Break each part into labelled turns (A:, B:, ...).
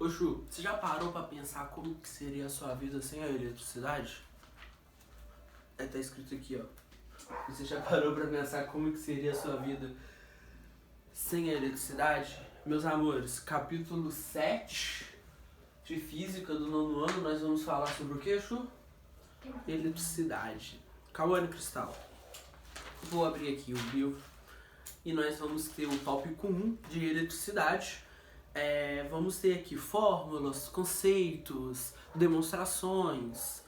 A: Ô Chu, você já parou pra pensar como que seria a sua vida sem a eletricidade? Tá escrito aqui, ó. Você já parou pra pensar como que seria a sua vida sem a eletricidade? Meus amores, capítulo 7 de Física do 9º ano, nós vamos falar sobre o que, Chu? Eletricidade. Cauane Cristal. Vou abrir aqui o livro e nós vamos ter o tópico 1 de eletricidade. Vamos ter aqui fórmulas, conceitos, demonstrações,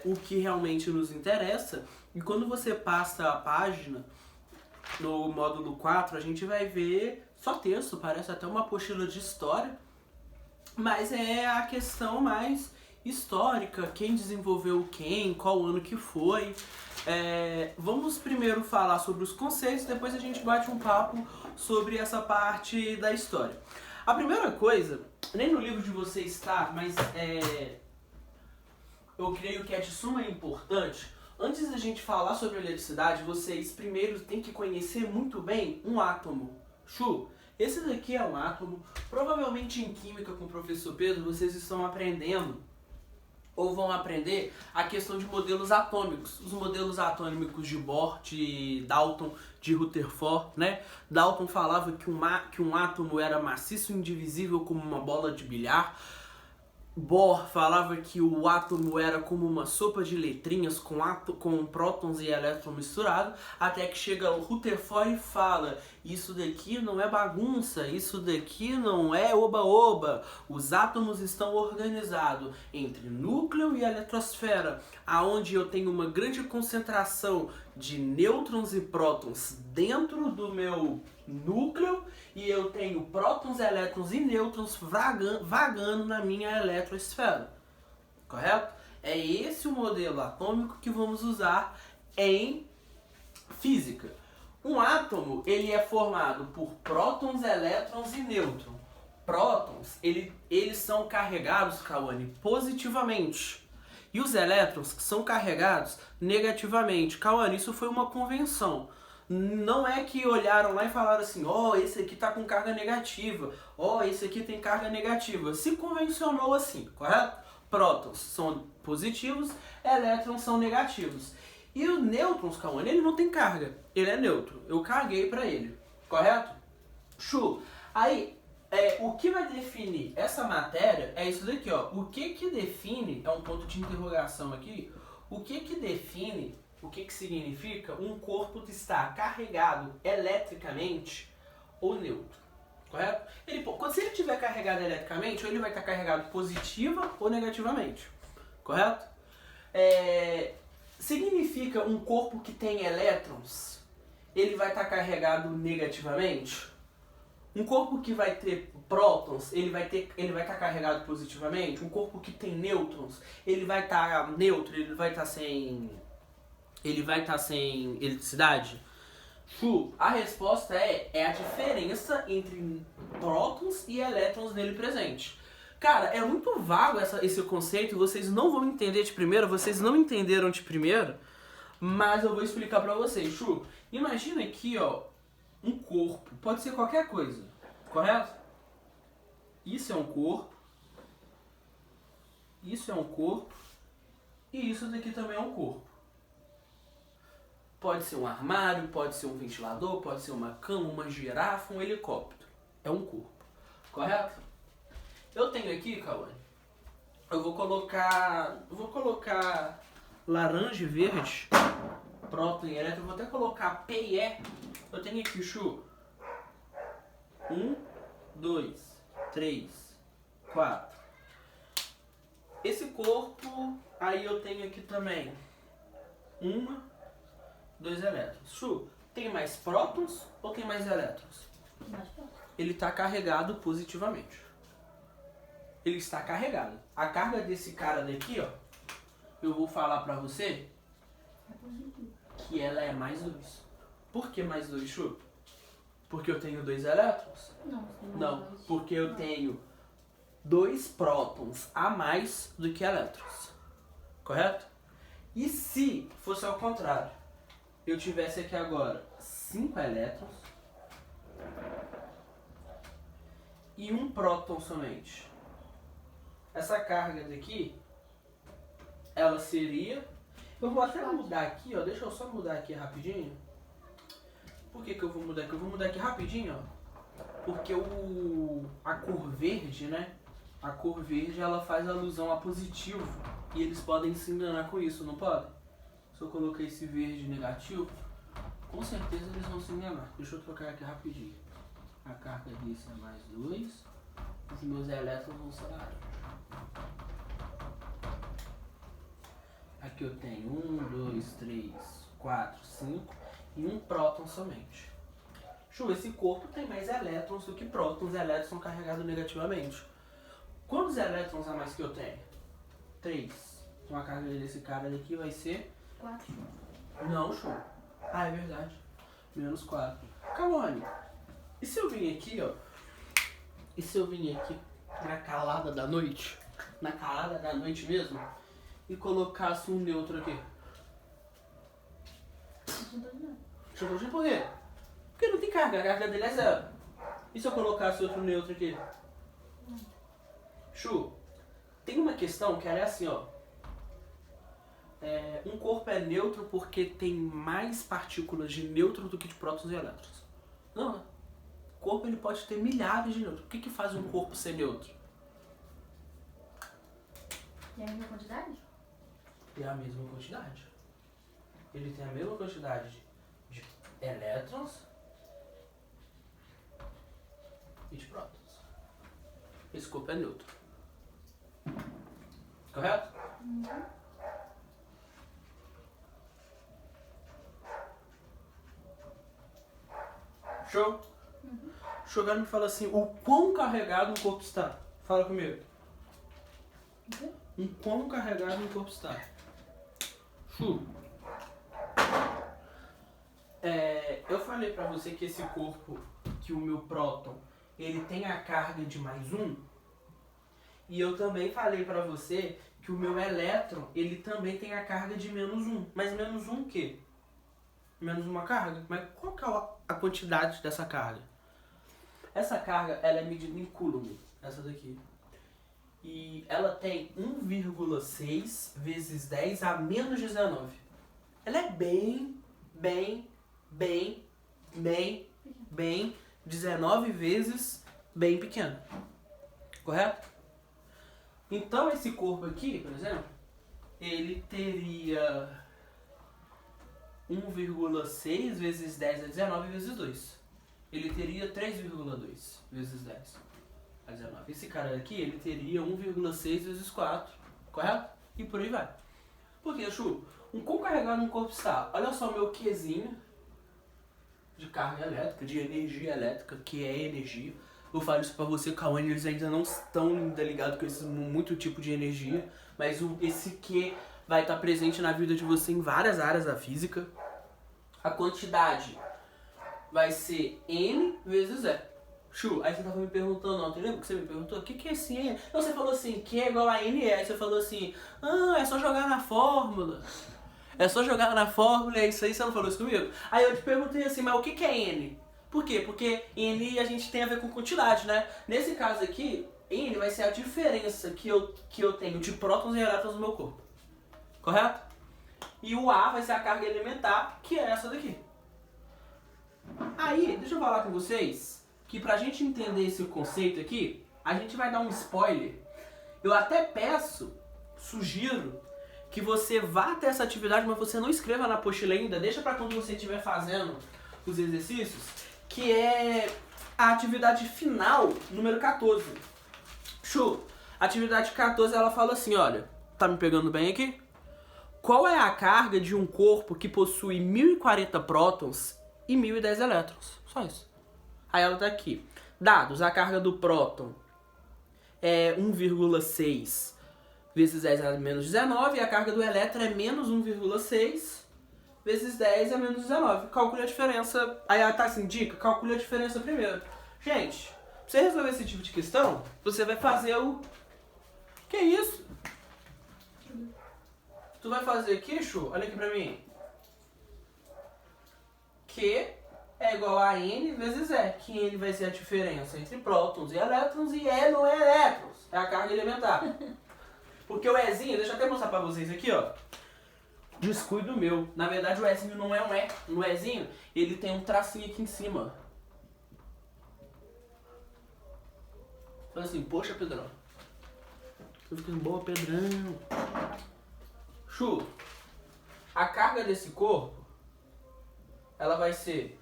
A: o que realmente nos interessa. E quando você passa a página no módulo 4, a gente vai ver só texto, parece até uma apostila de história, mas é a questão mais histórica, quem desenvolveu quem, qual ano que foi. Vamos primeiro falar sobre os conceitos, depois a gente bate um papo sobre essa parte da história. A primeira coisa, nem no livro de vocês está, mas eu creio que é de suma importância. Antes da gente falar sobre a eletricidade, vocês primeiro têm que conhecer muito bem um átomo. Chu, esse daqui é um átomo. Provavelmente em química com o professor Pedro vocês estão aprendendo ou vão aprender a questão de modelos atômicos. Os modelos atômicos de Bohr, de Dalton, de Rutherford, né? Dalton falava que um átomo era maciço e indivisível como uma bola de bilhar. Bohr falava que o átomo era como uma sopa de letrinhas com prótons e elétrons misturados, até que chega o Rutherford e fala: isso daqui não é bagunça, isso daqui não é oba-oba. Os átomos estão organizados entre núcleo e eletrosfera, aonde eu tenho uma grande concentração de nêutrons e prótons dentro do meu núcleo e eu tenho prótons, elétrons e nêutrons vagando na minha eletrosfera. Correto? É esse o modelo atômico que vamos usar em física. Um átomo, ele é formado por prótons, elétrons e nêutrons. Prótons, eles são carregados, Cauane, positivamente. E os elétrons são carregados negativamente. Cauane, isso foi uma convenção. Não é que olharam lá e falaram assim: ó, esse aqui tá com carga negativa, ó, esse aqui tem carga negativa. Se convencionou assim, correto? Prótons são positivos, elétrons são negativos. E o nêutrons, Cauane, ele não tem carga, ele é neutro. Eu caguei pra ele, correto? Chu, aí, o que vai definir essa matéria é isso daqui, ó. O que define, é um ponto de interrogação aqui, o que define, o que significa um corpo que está carregado eletricamente ou neutro, correto? Se ele estiver carregado eletricamente, ou ele vai estar carregado positiva ou negativamente, correto? Significa um corpo que tem elétrons, ele vai estar carregado negativamente? Um corpo que vai ter prótons, ele vai estar carregado positivamente? Um corpo que tem nêutrons, ele vai estar neutro, ele vai estar sem eletricidade? Chu, a resposta é a diferença entre prótons e elétrons nele presente. Cara, é muito vago esse conceito, vocês não vão entender de primeira, vocês não entenderam de primeira, mas eu vou explicar pra vocês. Chu, imagina aqui, ó, um corpo, pode ser qualquer coisa, correto? Isso é um corpo, isso é um corpo, e isso daqui também é um corpo. Pode ser um armário, pode ser um ventilador, pode ser uma cama, uma girafa, um helicóptero. É um corpo, correto? Eu tenho aqui, Cauane, eu vou colocar laranja e verde, próton e elétron, vou até colocar P e E. Eu tenho aqui, Chu, 1, 2, 3, 4. Esse corpo, aí eu tenho aqui também 2 elétrons. Chu, tem mais prótons ou tem mais elétrons?
B: Mais prótons.
A: Ele está carregado positivamente. Ele está carregado. A carga desse cara daqui, ó, eu vou falar pra você que ela é mais 2. Por que mais 2, Chu? Porque eu tenho 2 elétrons? Não, porque eu tenho 2 prótons a mais do que elétrons. Correto? E se fosse ao contrário? Eu tivesse aqui agora 5 elétrons e 1 próton somente. essa carga daqui, ela seria... Eu vou até mudar aqui, ó. Deixa eu só mudar aqui rapidinho. Por que eu vou mudar aqui? Eu vou mudar aqui rapidinho, ó. Porque a cor verde, né? A cor verde, ela faz alusão a positivo. E eles podem se enganar com isso, não podem? Se eu colocar esse verde negativo, com certeza eles vão se enganar. Deixa eu trocar aqui rapidinho. A carga desse é mais 2. Os meus elétrons vão ser laranja. Aqui eu tenho 1, 2, 3, 4, 5 e um próton somente. Chu, esse corpo tem mais elétrons do que prótons. Os elétrons são carregados negativamente. Quantos elétrons a mais que eu tenho? 3. Então a carga desse cara daqui vai ser...
B: 4.
A: Não, Chu. Ah, é verdade. Menos 4. Calone. E se eu vim aqui, ó? E se eu vim aqui na calada da noite? Na calada da noite mesmo? E colocasse um neutro aqui? Não por quê? Porque não tem carga, a carga dele é 0. E se eu colocasse outro neutro aqui? Chu, tem uma questão que ela é assim, ó. Um corpo é neutro porque tem mais partículas de nêutrons do que de prótons e elétrons. Não, né? O corpo ele pode ter milhares de nêutrons. O que faz um corpo ser neutro?
B: E a mesma quantidade?
A: É a mesma quantidade. Ele tem a mesma quantidade de elétrons e de prótons. Esse corpo é neutro. Correto? Show? Show, agora me fala assim, o quão carregado o corpo está? Fala comigo. O quão carregado o corpo está? Chu. Eu falei pra você que esse corpo, que o meu próton, ele tem a carga de mais 1. E eu também falei pra você que o meu elétron, ele também tem a carga de menos 1. Mas menos 1 o quê? Menos uma carga. Mas qual que é a quantidade dessa carga? Essa carga, ela é medida em coulomb, essa daqui. E ela tem 1,6 vezes 10 a menos 19. Ela é bem 19 vezes bem pequena. Correto? Então esse corpo aqui, por exemplo, ele teria 1,6 vezes 10 a 19 vezes 2. Ele teria 3,2 vezes 10 a 19. Esse cara aqui, ele teria 1,6 vezes 4, correto? E por aí vai. Por quê, Chu? Um quão carregado um corpo está? Olha só meu Qzinho de carga elétrica, de energia elétrica, que é energia. Eu falo isso pra você, Cauane, eles ainda não estão ligados com esse muito tipo de energia, mas esse Q vai estar presente na vida de você em várias áreas da física. A quantidade vai ser N vezes E. Chu, aí você tava me perguntando, não, tu lembra que você me perguntou? O que é esse N? Então você falou assim, Q é igual a NE, aí você falou assim, é só jogar na fórmula. É só jogar na fórmula, é isso aí, você não falou isso comigo? Aí eu te perguntei assim, mas o que é N? Por quê? Porque N a gente tem a ver com quantidade, né? Nesse caso aqui, N vai ser a diferença que eu tenho de prótons e elétrons no meu corpo. Correto? E o A vai ser a carga elementar, que é essa daqui. Aí, deixa eu falar com vocês que pra gente entender esse conceito aqui, a gente vai dar um spoiler. Eu até sugiro que você vá até essa atividade, mas você não escreva na apostila ainda, deixa pra quando você estiver fazendo os exercícios, que é a atividade final, número 14. Chu, a atividade 14, ela fala assim, olha, tá me pegando bem aqui? Qual é a carga de um corpo que possui 1040 prótons e 1010 elétrons? Só isso. Aí ela tá aqui. Dados, a carga do próton é 1,6 vezes 10 a menos 19 e a carga do elétron é menos 1,6 vezes 10 a menos 19. Calcule a diferença. Aí ela tá assim, dica, calcule a diferença primeiro. Gente, pra você resolver esse tipo de questão, você vai fazer o... Que isso? Tu vai fazer aqui, Chu? Olha aqui pra mim. Q é igual a N vezes E. Que N vai ser a diferença entre prótons e elétrons e E não é elétrons. É É a carga elementar. Porque o Ezinho, deixa eu até mostrar pra vocês aqui, ó. Descuido meu. Na verdade, o Ezinho não é um E. No Ezinho, ele tem um tracinho aqui em cima. Fala assim, poxa, Pedrão. Tô ficando boa, Pedrão. Chu, a carga desse corpo, ela vai ser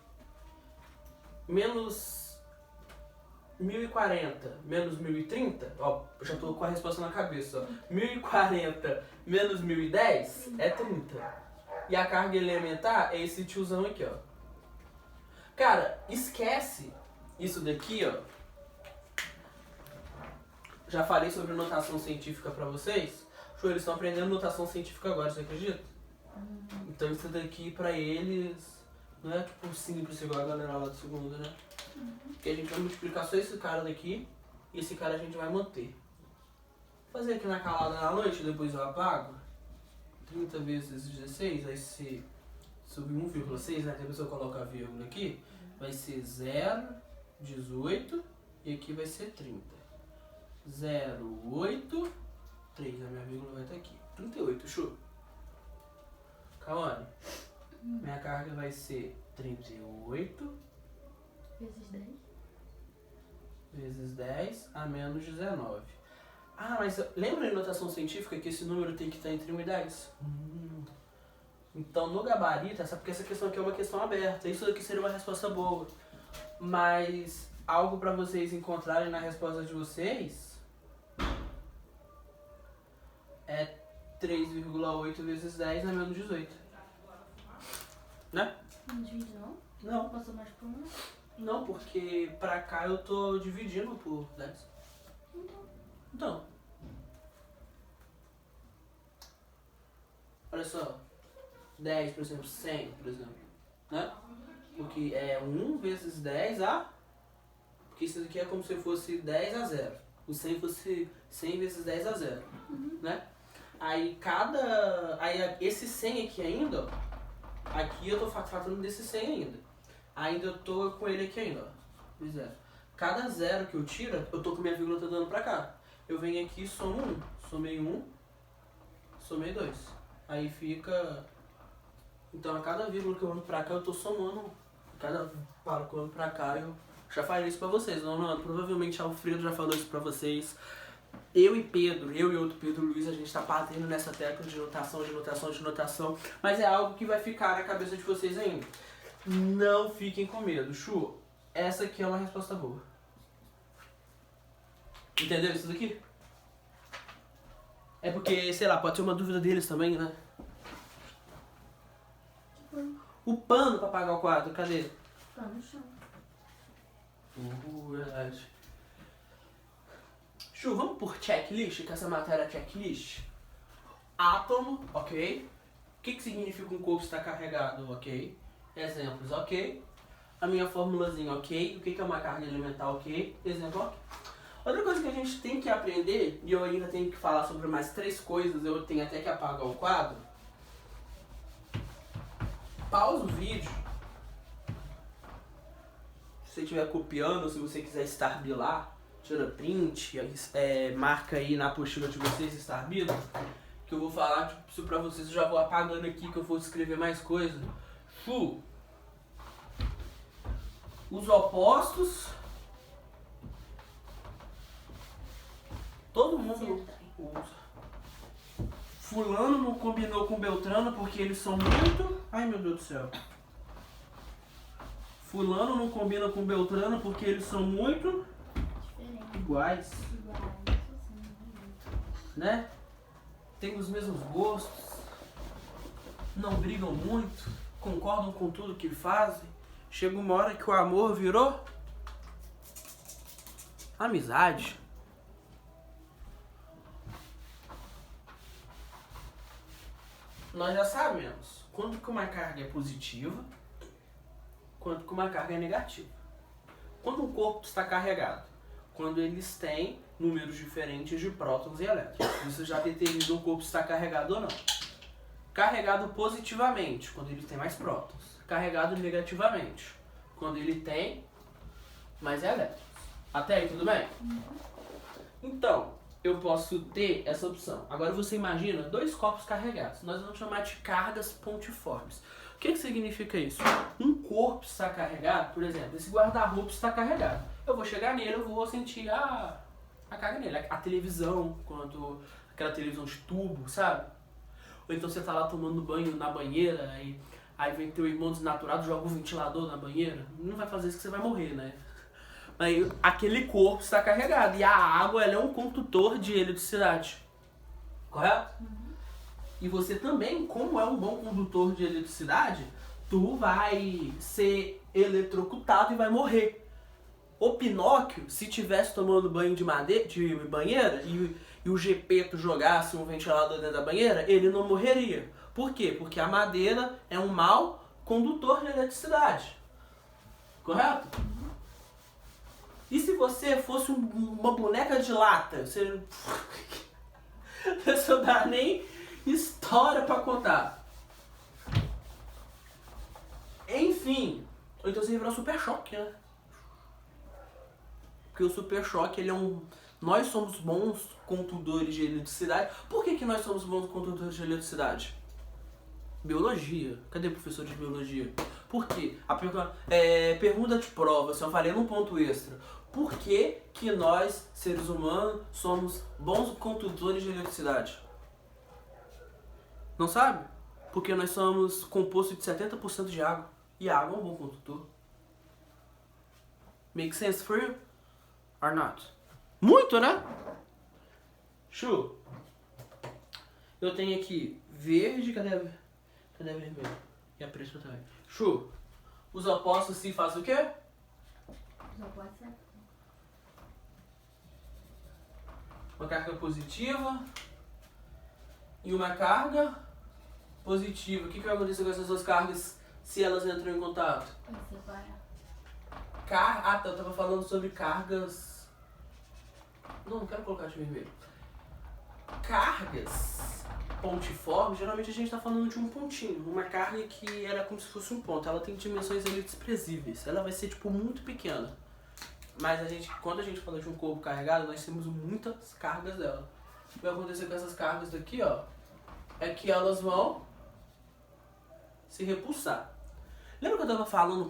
A: menos 1040 menos 1030. Ó, eu já tô com a resposta na cabeça, ó. 1040 menos 1010 é 30. E a carga elementar é esse tiozão aqui, ó. Cara, esquece isso daqui, ó. Já falei sobre notação científica pra vocês. Show, eles estão aprendendo notação científica agora, você acredita? Então isso daqui pra eles não é tipo simples igual a galera lá do segundo, né? Porque a gente vai multiplicar só esse cara daqui e esse cara a gente vai manter. Vou fazer aqui na calada na noite, depois eu apago. 30 vezes 16 vai ser sobre 1,6, né? Depois eu coloco a vírgula aqui. Vai ser 0,18 e aqui vai ser 30. 0,8, 3, a minha vírgula vai estar aqui. 38, show. Kawane, minha carga vai ser 38
B: Vezes 10.
A: vezes 10 a menos 19. Ah, mas lembra em notação científica que esse número tem que estar entre 1 e 10? Então no gabarito, porque essa questão aqui é uma questão aberta, isso daqui seria uma resposta boa. Mas algo para vocês encontrarem na resposta de vocês é 3,8 vezes 10 a menos 18. Né?
B: Não divide não?
A: Não.
B: Passou mais por 1?
A: Não, porque pra cá eu tô dividindo por 10. Então. Olha só. 10, por exemplo, 100, por exemplo. Né? Porque é 1 vezes 10 a... Porque isso aqui é como se fosse 10 a 0. O 100 fosse 100 vezes 10 a 0. Né? Aí esse 100 aqui ainda, ó. Aqui eu tô faturando desse 100 ainda. Ainda eu tô com ele aqui ainda, ó. Pois é. Cada zero que eu tiro, eu tô com minha vírgula dando pra cá. Eu venho aqui e somo 1. Somei 1, somei 2. Aí fica... Então a cada vírgula que eu ando pra cá, eu tô somando. Cada paro que eu ando pra cá, eu já falei isso pra vocês. Não, provavelmente Alfredo já falou isso pra vocês. Eu e outro Pedro Luiz, a gente tá batendo nessa tecla de notação, de notação, de notação. Mas é algo que vai ficar na cabeça de vocês ainda. Não fiquem com medo. Chu, essa aqui é uma resposta boa. Entendeu isso daqui? É porque, sei lá, pode ser uma dúvida deles também, né? O pano pra apagar o quadro, cadê?
B: Tá no chão.
A: Verdade. Chu, vamos por checklist, que essa matéria é checklist. Átomo, ok. O que significa um corpo estar carregado, ok. Exemplos, ok. A minha formulazinha, ok. O que é uma carga elementar, ok. Exemplo, ok. Outra coisa que a gente tem que aprender, e eu ainda tenho que falar sobre mais 3 coisas, eu tenho até que apagar o quadro. Pausa o vídeo. Se você estiver copiando, se você quiser estarbilar, tira print, marca aí na apostila de vocês, estarbila, que eu vou falar tipo, isso pra vocês, eu já vou apagando aqui que eu vou escrever mais coisa. Chu, os opostos, todo mundo usa. Fulano não combinou com Beltrano porque eles são muito... Ai, meu Deus do céu. Fulano não combina com Beltrano porque eles são muito... iguais. Né? Tem os mesmos gostos. Não brigam muito. Concordam com tudo que fazem. Chega uma hora que o amor virou... amizade. Nós já sabemos quando que uma carga é positiva, quando que uma carga é negativa. Quando um corpo está carregado, quando eles têm números diferentes de prótons e elétrons. Você já determina um corpo está carregado ou não. Carregado positivamente, quando ele tem mais prótons. Carregado negativamente, quando ele tem mais elétrons. Até aí, tudo bem? Então, eu posso ter essa opção. Agora você imagina 2 corpos carregados. Nós vamos chamar de cargas pontiformes. O que significa isso? Um corpo está carregado, por exemplo, esse guarda-roupa está carregado. Eu vou chegar nele, eu vou sentir a carga nele. A televisão, quando aquela televisão de tubo, sabe? Ou então você tá lá tomando banho na banheira, aí vem teu irmão desnaturado, joga um ventilador na banheira. Não vai fazer isso que você vai morrer, né? Aí aquele corpo está carregado. E a água, ela é um condutor de eletricidade. Correto? E você também, como é um bom condutor de eletricidade, tu vai ser eletrocutado e vai morrer. O Pinóquio, se tivesse tomando banho de banheira e o Gepeto jogasse um ventilador dentro da banheira, ele não morreria. Por quê? Porque a madeira é um mau condutor de eletricidade. Correto? E se você fosse uma boneca de lata? Você não dá nem história pra contar. Enfim. Ou então você vai virar um super choque, né? Porque o super choque, ele é um... Nós somos bons condutores de eletricidade. Por que nós somos bons condutores de eletricidade? Biologia. Cadê o professor de biologia? Por quê? Pergunta de prova, se eu falei num ponto extra. Por que nós, seres humanos, somos bons condutores de eletricidade? Não sabe? Porque nós somos compostos de 70% de água. E a água é um bom condutor. Make sense for you? Or not? Muito, né? Chu. Eu tenho aqui verde, cadê vermelho? E a preta também. Chu. Os opostos se fazem o quê?
B: Os opostos é...
A: Uma carga positiva e uma carga positiva. O que vai acontecer com essas duas cargas se elas entram em contato?
B: Vai separar.
A: Eu tava falando sobre cargas... Não quero colocar de vermelho. Cargas pontiformes, geralmente a gente tá falando de um pontinho. Uma carga que era como se fosse um ponto. Ela tem dimensões ali desprezíveis. Ela vai ser, tipo, muito pequena. Mas quando a gente fala de um corpo carregado, nós temos muitas cargas dela. O que vai acontecer com essas cargas daqui, ó, é que elas vão se repulsar. Lembra que eu tava falando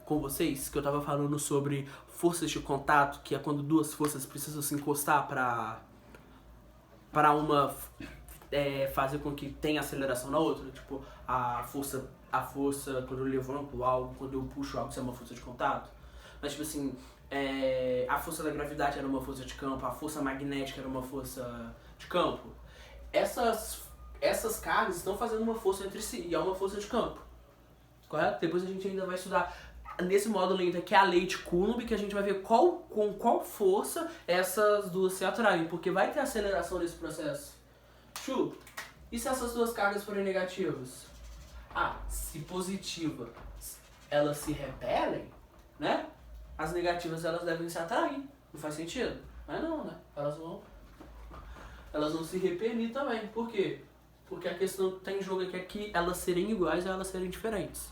A: com vocês, que eu tava falando sobre forças de contato, que é quando duas forças precisam se encostar pra uma fazer com que tenha aceleração na outra? Tipo, a força quando eu levanto algo, quando eu puxo algo, isso é uma força de contato. Mas tipo assim, a força da gravidade era uma força de campo, a força magnética era uma força de campo. Essas cargas estão fazendo uma força entre si, e é uma força de campo. Correto? Depois a gente ainda vai estudar nesse módulo ainda, que é a lei de Coulomb, que a gente vai ver com qual força essas duas se atraem, porque vai ter aceleração nesse processo. Chu, e se essas duas cargas forem negativas? Se positiva, elas se repelem, né? As negativas, elas devem se atrair. Não faz sentido? Mas não, né? Elas vão se repelir também. Por quê? Porque a questão que tem em jogo aqui é que elas serem iguais ou elas serem diferentes.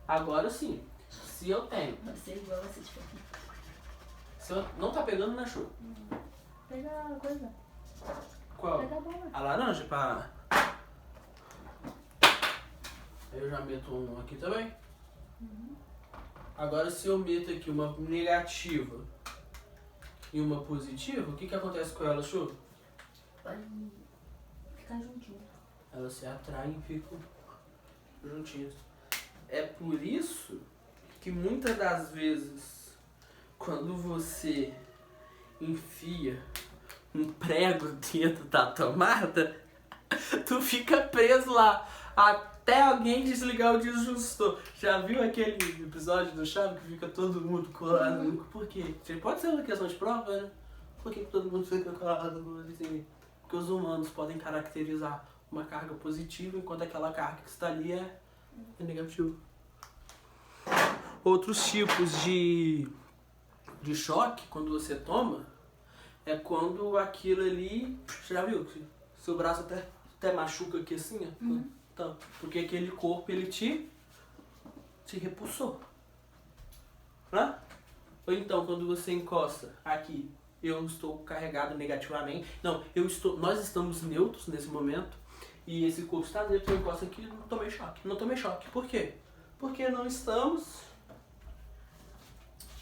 A: Agora sim, se eu tenho...
B: Vai ser igual, vai ser diferente.
A: Se eu não tá pegando, né, Chu?
B: Pega a coisa.
A: Qual?
B: Pega a bola.
A: A laranja pra... Aí eu já meto um aqui também. Agora se eu meto aqui uma negativa e uma positiva, o que acontece com elas, Chu?
B: Vai ficar juntinho.
A: Elas se atraem e ficam juntinhas. É por isso que muitas das vezes, quando você enfia um prego dentro da tomada, tu fica preso lá até alguém desligar o disjuntor. Já viu aquele episódio do Chaves que fica todo mundo colado? Por quê? Pode ser uma questão de prova, né? Por que todo mundo fica colado assim? Porque os humanos podem caracterizar uma carga positiva, enquanto aquela carga que está ali é negativa. Outros tipos de choque, quando você toma, é quando aquilo ali... Você já viu? Seu braço até machuca aqui assim, ó. Então, porque aquele corpo, ele te repulsou. Né? Ou então, quando você encosta aqui eu estou carregado negativamente. Não, nós estamos neutros nesse momento. E esse corpo está neutro, eu encosto aqui e não tomei choque. Não tomei choque. Por quê? Porque não estamos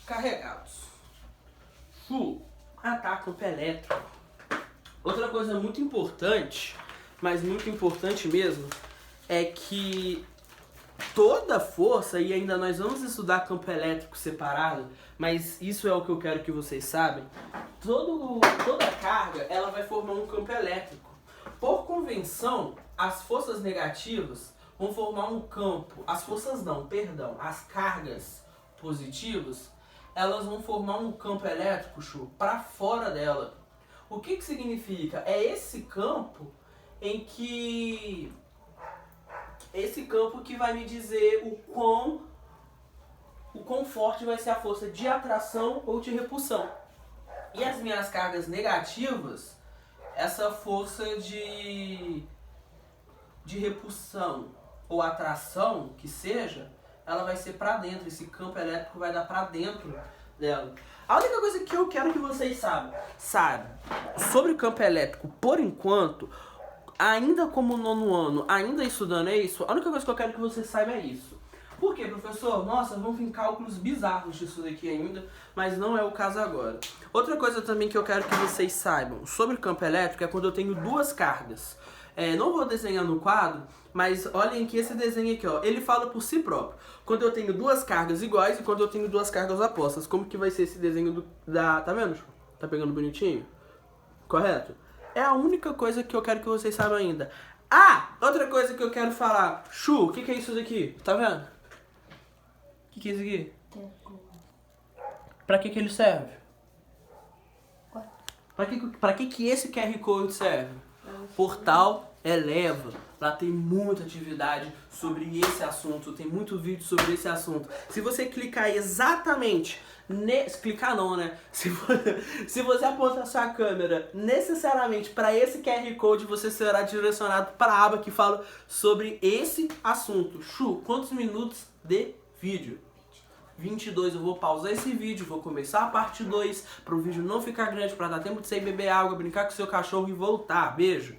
A: carregados. Ataque campo elétrico. Outra coisa muito importante, mas muito importante mesmo, é que toda força, e ainda nós vamos estudar campo elétrico separado, mas isso é o que eu quero que vocês saibam, toda carga ela vai formar um campo elétrico. Por convenção, as forças negativas vão formar um campo, as cargas positivas, elas vão formar um campo elétrico, para fora dela. O que significa? É esse campo que vai me dizer o quão forte vai ser a força de atração ou de repulsão. E as minhas cargas negativas, essa força de repulsão ou atração que seja, ela vai ser para dentro, esse campo elétrico vai dar para dentro dela. A única coisa que eu quero que vocês saibam sobre o campo elétrico, por enquanto, ainda como nono ano, ainda estudando isso, a única coisa que eu quero que vocês saibam é isso. Por quê, professor? Nossa, vão vir cálculos bizarros disso daqui ainda, mas não é o caso agora. Outra coisa também que eu quero que vocês saibam sobre o campo elétrico é quando eu tenho duas cargas. Não vou desenhar no quadro, mas olhem aqui esse desenho aqui, ó. Ele fala por si próprio. Quando eu tenho duas cargas iguais e quando eu tenho duas cargas opostas. Como que vai ser esse desenho Tá vendo? Tá pegando bonitinho? Correto? É a única coisa que eu quero que vocês saibam ainda. Outra coisa que eu quero falar. O que é isso daqui? Tá vendo? O que é isso aqui? Pra que ele serve? Pra que esse QR Code serve? Portal Eleva. Lá tem muita atividade sobre esse assunto, tem muito vídeo sobre esse assunto. Se você clicar exatamente clicar não, né? Se você apontar sua câmera necessariamente para esse QR Code, você será direcionado para a aba que fala sobre esse assunto. Quantos minutos de vídeo? 22. Eu vou pausar esse vídeo, vou começar a parte 2 para o vídeo não ficar grande, para dar tempo de você ir beber água, brincar com seu cachorro e voltar. Beijo!